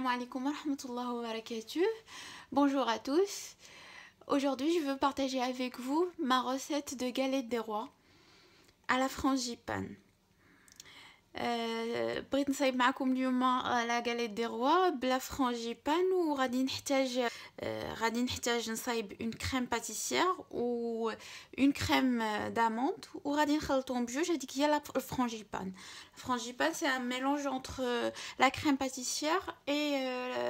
Assalamu alaikum wa rahmatullahi wa barakatuh. Bonjour à tous. Aujourd'hui, je veux partager avec vous ma recette de galette des rois à la frangipane. بغيت نصايب معكم اليوم لا galette des rois بلا frangipane غادي نحتاج نصايب une crème pâtissière ou une crème d'amande وغادي نخلطهم بجوج. هذيك هي لا frangipane. La frangipane c'est un mélange entre la crème pâtissière et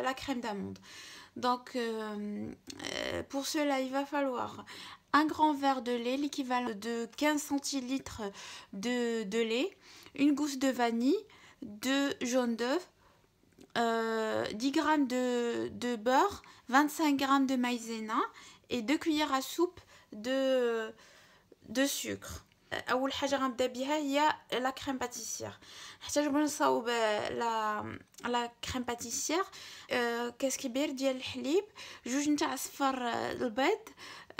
la crème d'amande. Donc pour cela, il va falloir un grand verre de lait, l'équivalent de 15 centilitres de lait, une gousse de vanille, 2 jaunes d'œufs, 10 g de beurre, 25 g de maïzena et 2 cuillères à soupe de sucre. اول حاجه غنبدا بها هي لا كريم باتيسير. نحتاج باش نصاوب لا كريم باتيسير كاس كبير ديال الحليب، جوج نتاع صفر البيض،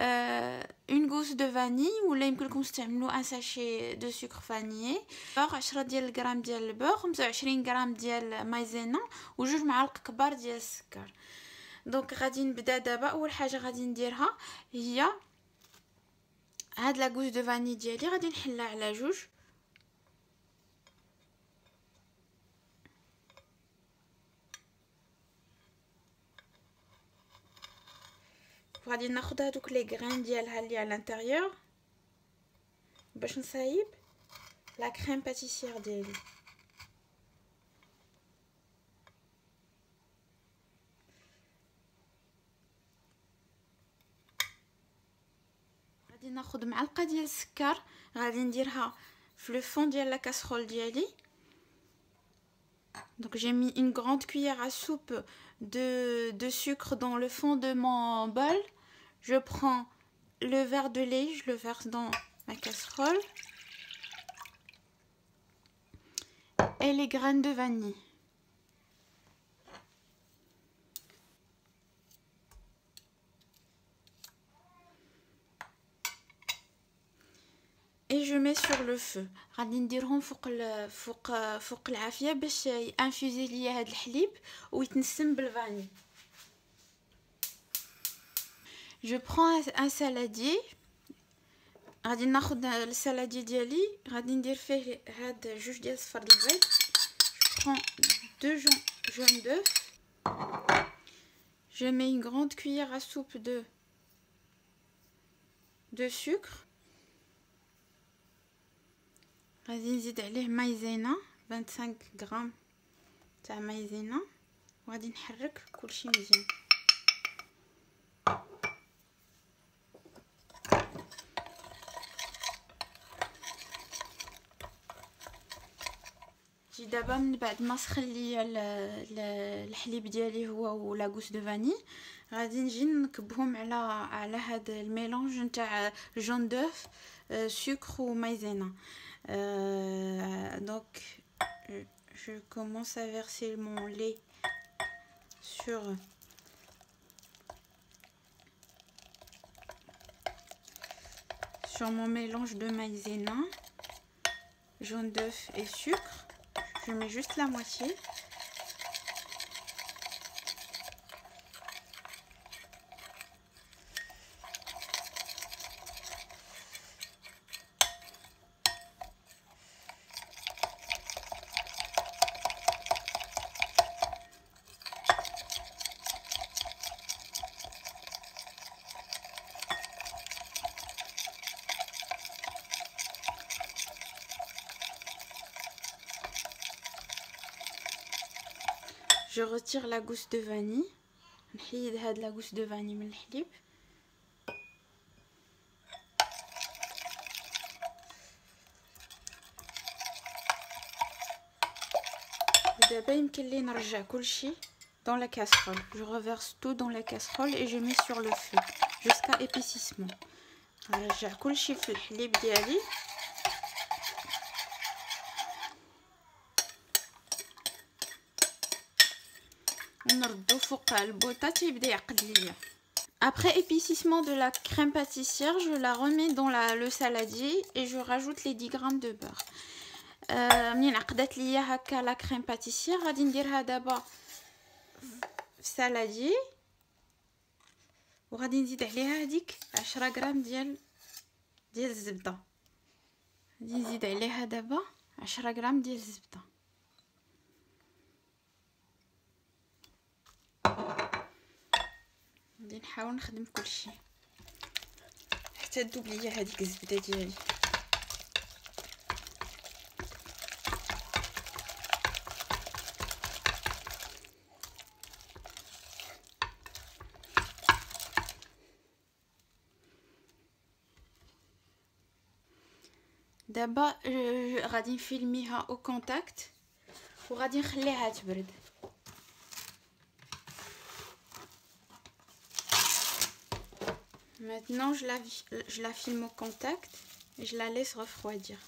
اون غوس دو فاني ولا يمكن لكم تستعملوا ان ساشي دو سكر فانيي، 10 ديال الغرام ديال البوغ، 25 غرام ديال مايزينا وجوج معالق كبار ديال السكر. دونك غادي نبدا دابا. اول حاجه غادي نديرها هي هاد لا غوس دو فاني ديالي، غادي نحلها على جوج. غادي ناخذ هادوك لي غرين ديالها اللي على الانتيريور باش نصايب لا كريم باتيسير ديالي. غادي ناخذ معلقه ديال السكر، غادي نديرها في لو فون ديال لا كاسرول ديالي. Donc j'ai mis une grande cuillère à soupe de sucre dans le fond de mon bol. Je prends le verre de lait, je le verse dans ma casserole et les graines de vanille. Et je mets sur le feu. غادي نديرهم فوق العافيه باش انفوزي ليا هذا الحليب ويتنسم بالفاني. Je prends un saladier. غادي ناخذ السالادي ديالي، غادي ندير فيه هاد جوج ديال صفر البيض. Je prends 2 jaunes d'œufs. Je mets une grande cuillère à soupe de sucre. غادي نزيد عليه مايزينا 25 غرام تاع مايزينا وغادي نحرك كلشي مزيان. جي دابا من بعد ما سخن ليا الحليب ديالي هو ولا غوس دو فاني، غادي نجي نكبهم على هذا الميلونج نتاع جون دوف sucre ou maïzena. Donc je commence à verser mon lait sur mon mélange de maïzena, jaune d'œuf et sucre. Je mets juste la moitié. Je retire la gousse de vanille. نحيد هاد la gousse de vanille من الحليب. دابا يمكن لي نرجع كلشي dans la casserole. Je reverse tout dans la casserole et je mets sur le feu jusqu'à épaississement. نرجع كلشي في الحليب ديالي. ونردو فوق البوطه تيبدا يعقد ليا. Après épaississement de la crème pâtissière, je la remets dans le saladier et je rajoute les 10 g de beurre. منين عقدت ليا هكا لا كريم باتيسير غادي نديرها دابا saladier وغادي نزيد عليها هذيك 10 غرام ديال الزبده. غادي نزيد عليها دابا 10 غرام ديال الزبده. غادي نحاول نخدم كلشي حتى تذوب ليا هذيك الزبده ديالي. دابا غادي نفيلميها او كونتاكت وغادي نخليها تبرد. Maintenant je la filme au contact et je la laisse refroidir.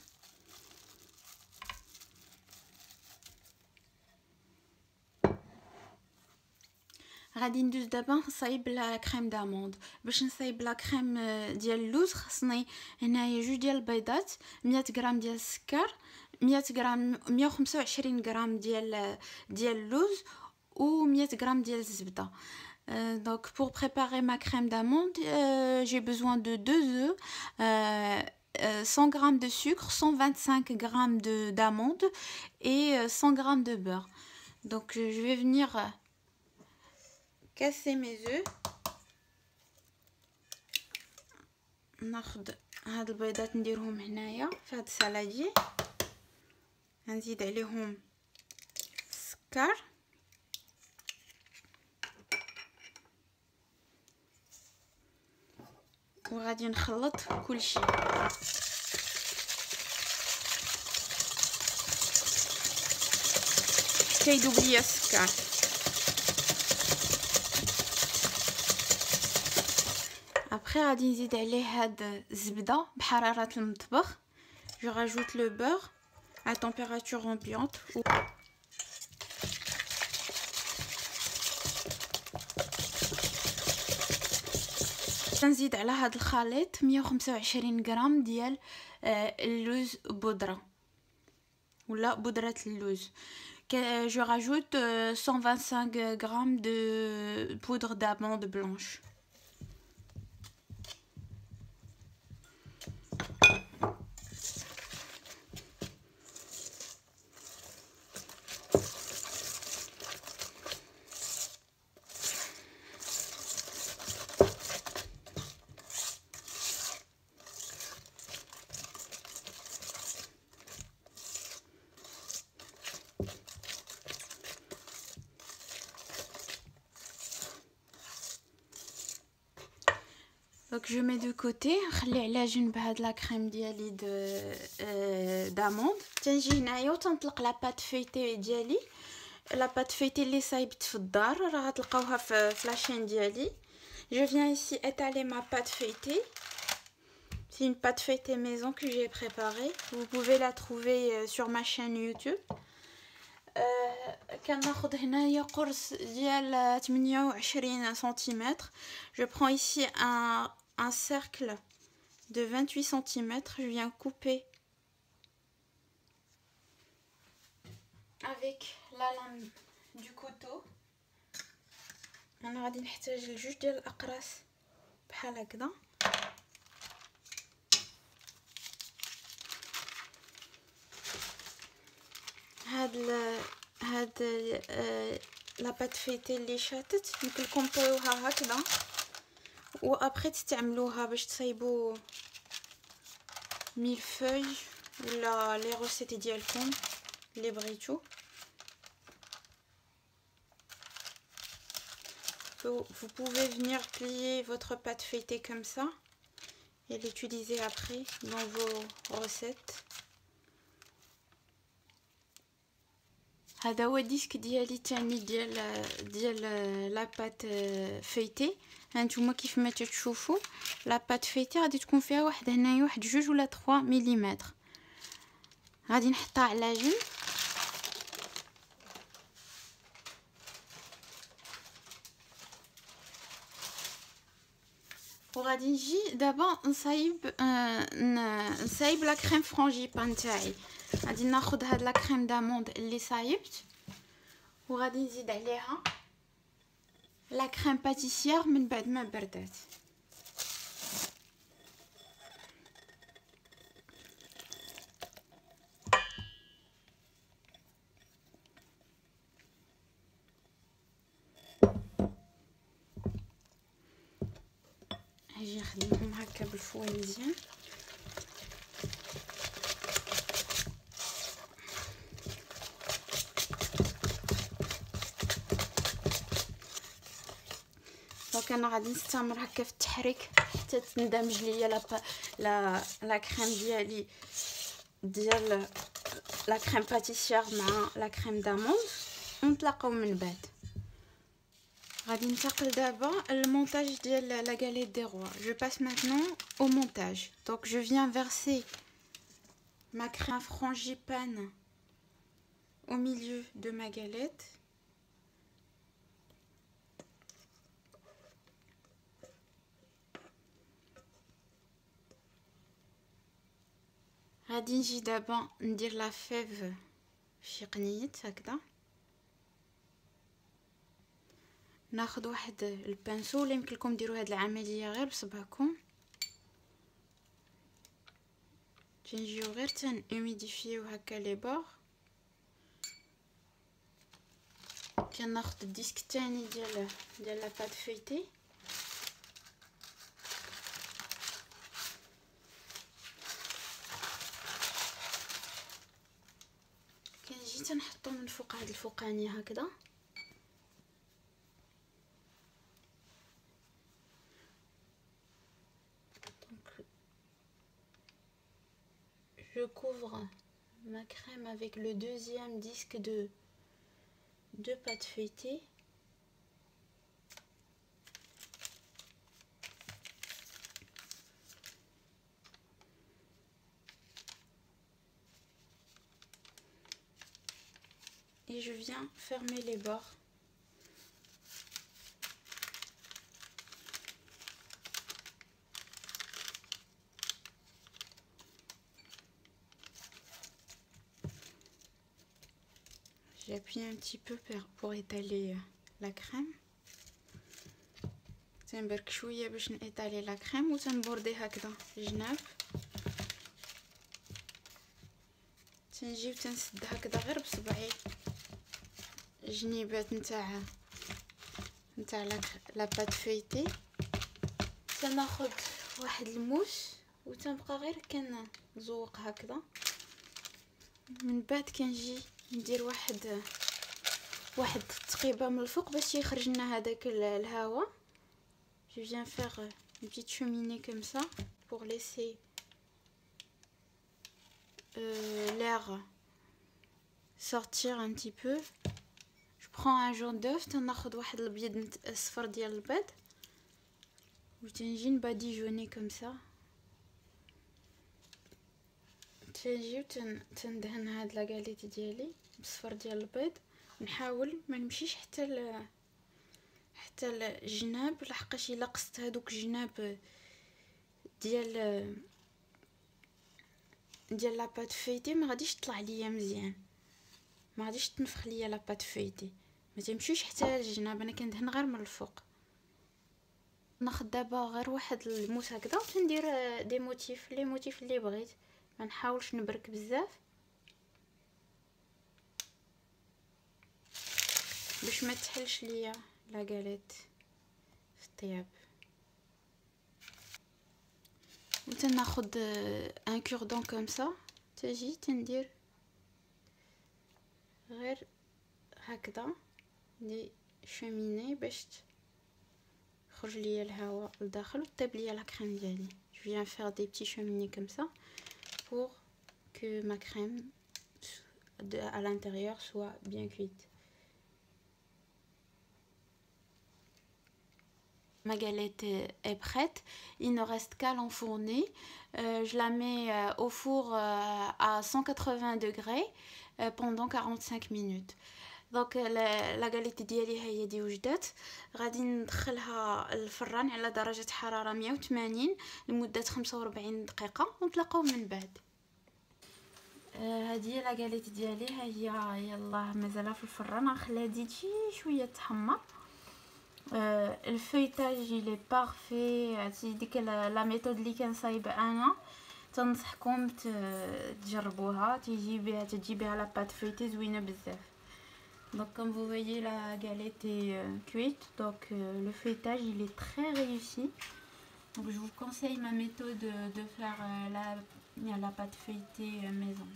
غادي ندوز دابا نصايب لا كريم داموند. باش نصايب لا كريم ديال اللوز خصني هنايا جوج ديال البيضات، 100 غرام ديال السكر، 100 غرام 125 غرام ديال اللوز و 100 غرام ديال الزبده. Donc pour préparer ma crème d'amande, j'ai besoin de 2 œufs, 100 g de sucre, 125 g d'amandes et 100 g de beurre. Donc je vais venir casser mes œufs. ناخذ هاد البيضات نديرهم هنايا في هاد السالادي، نزيد عليهم السكر وغادي نخلط كلشي. كيدوب ليا السكر. ابخي غادي نزيد عليه هاد الزبده بحراره المطبخ. je rajoute le beurre à température ambiante. نزيد على هذا الخليط 125 غرام ديال اللوز بودره ولا بودره اللوز. je rajoute 125 grammes de poudre d'amande blanche. Donc je mets de côté. نخلي على جنب هاد لا كريم ديالي داموند. تنجي هنايا وتنطلق لا بات فيتي ديالي. لا بات فيتي اللي صايبت في الدار راه غتلقاوها في لاشين ديالي. Je viens ici étaler ma pâte feuilletée. C'est une pâte feuilletée maison que j'ai préparée. Vous pouvez la trouver sur ma chaîne YouTube. كناخذ هنايا قرص ديال 28 سنتيمتر. Je prends ici un cercle de 28 cm. Je viens couper avec la lame du couteau. انا غادي نحتاج لجوج ديال الاقراص بحال هكذا. هاد لا بات فيتي اللي شاتت يمكن لكم طويوها هكذا وابخي تستعملوها باش تصايبوا ميلفوي ولا لي روسيت ديالكم اللي بغيتو. Vous pouvez venir plier votre pâte feuilletée comme ça et l'utiliser après dans vos recettes. هذا هو الديسك ديالي الثاني ديال لا بات فيتي. هانتوما كيف ما تشوفوا لا بات فيتي غادي تكون فيها واحد هنايا واحد 2 ولا 3 ملم. غادي نحطها على جنب. وغادي نجي دابا نصايب لا كريم فرانجيبان تاعي. غادي ناخذ هاد لا كريم داموند اللي صايبت وغادي نزيد عليها لا كريم باتيسيير من بعد ما بردات. نجي نخدمهم هكا بالفوي مزيان. دونك انا غادي نستمر هكا في التحريك حتى تندمج ليا لا كريم ديالي ديال لا كريم باتيسيير مع لا كريم داموند، ونتلاقاو من بعد. غادي ننتقل دابا للمونتاج ديال لا galette des rois. Je passe maintenant au montage. Donc je viens verser ma crème frangipane au milieu de ma galette. غادي نجي دابا ندير لا فيف في قنيت هكذا. ناخذ واحد البانسو، ولا يمكن لكم ديروا هذه العمليه غير بصبعكم. تنجيو غير تنوميديفيو هكا لي بور. كناخذ الديسك الثاني ديال لا بات فيتي. كنجي تنحطو من فوق هاد الفوقانيه هكذا. Je couvre ma crème avec le deuxième disque de pâte feuilletée. Et je viens fermer les bords. J'appuie un petit peu pour étaler la crème. تنبرك شويه باش نيطالي لا كريم وتنبوردي هكذا الجناب. تنجيو تنسد هكذا غير بصبعي الجنيبات نتاع لا بات فيتي. تناخذ واحد الموس وتنبقى غير كنزوق هكذا. من بعد كنجي ندير واحد التقيبه من الفوق باش يخرج لنا هذاك الهواء. Je viens faire une petite cheminée comme ça pour laisser l'air sortir un petit peu. Je prends un jaune d'œuf, تناخذ واحد الابيض الصفر ديال البيض وتنجي نباديجوني comme ça. تنجي تندهن هاد لا غاليت ديالي بالصفر ديال البيض. نحاول ما نمشيش حتى الجناب، لحقاش الا قصت هذوك الجناب ديال لا بات فيتي ما غاديش تطلع ليا مزيان، ما غاديش تنفخ ليا لا بات فيتي. ما تمشيش حتى الجناب، انا كندهن غير من الفوق. ناخذ دابا غير واحد الموس هكذا وندير دي موتيف اللي بغيت. ما نحاولش نبرك بزاف باش ما تحلش ليا لا غاليت في الطياب. وتناخذ ان كوردون كوم سا، تجي تندير غير هكذا دي شوميني باش يخرج ليا الهواء لداخل وطيب ليا لا كريم ديالي. Je viens faire des petits cheminées comme ça pour que ma crème à l'intérieur soit bien cuite. Ma galette est prête, il ne reste qu'à l'enfourner. Je la mets au four à 180 degrés pendant 45 minutes. Donc la galette ديالي هي دي وجدات. غادي ندخلها الفران على درجة حرارة 180 لمدة 45 دقيقة ونتلاقاو من بعد. هذه هي لا galette ديالي، هي يلاه مازالها في الفران. غنخليها تزيد شويه تحمر Le feuilletage il est parfait. ديك لا ميثود اللي كنصايب انا تنصحكم تجربوها. تجي بها لا بات فeuilletée زوينه بزاف. Donc comme vous voyez la galette est cuite, donc le feuilletage il est très réussi. Donc je vous conseille ma méthode de faire la pâte feuilletée maison.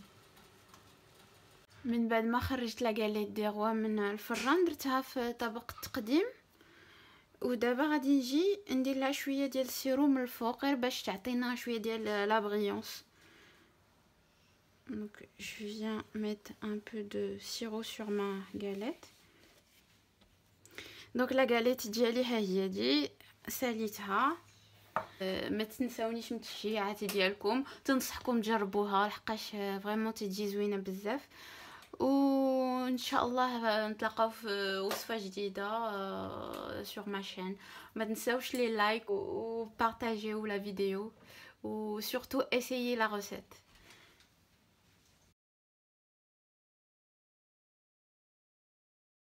من بعد ما خرجت لا galette دي روا من الفران درتها في طبق تقديم، ودابا غادي نجي ندير لها شويه ديال السيرو من الفوق غير باش تعطينا شويه ديال لا بريونس. Donc je viens mettre un peu de sirop sur ma galette. Donc la galette ديالي ها هي دي ساليتها. ما تنساونيش من التشجيعات ديالكم، تنصحكم تجربوها لحقاش فريمون تجي زوينه بزاف. وان شاء الله نتلاقاو في وصفه جديده sur ma chaîne. ما تنساوش لي لايك و partager la vidéo, ou surtout essayez la recette.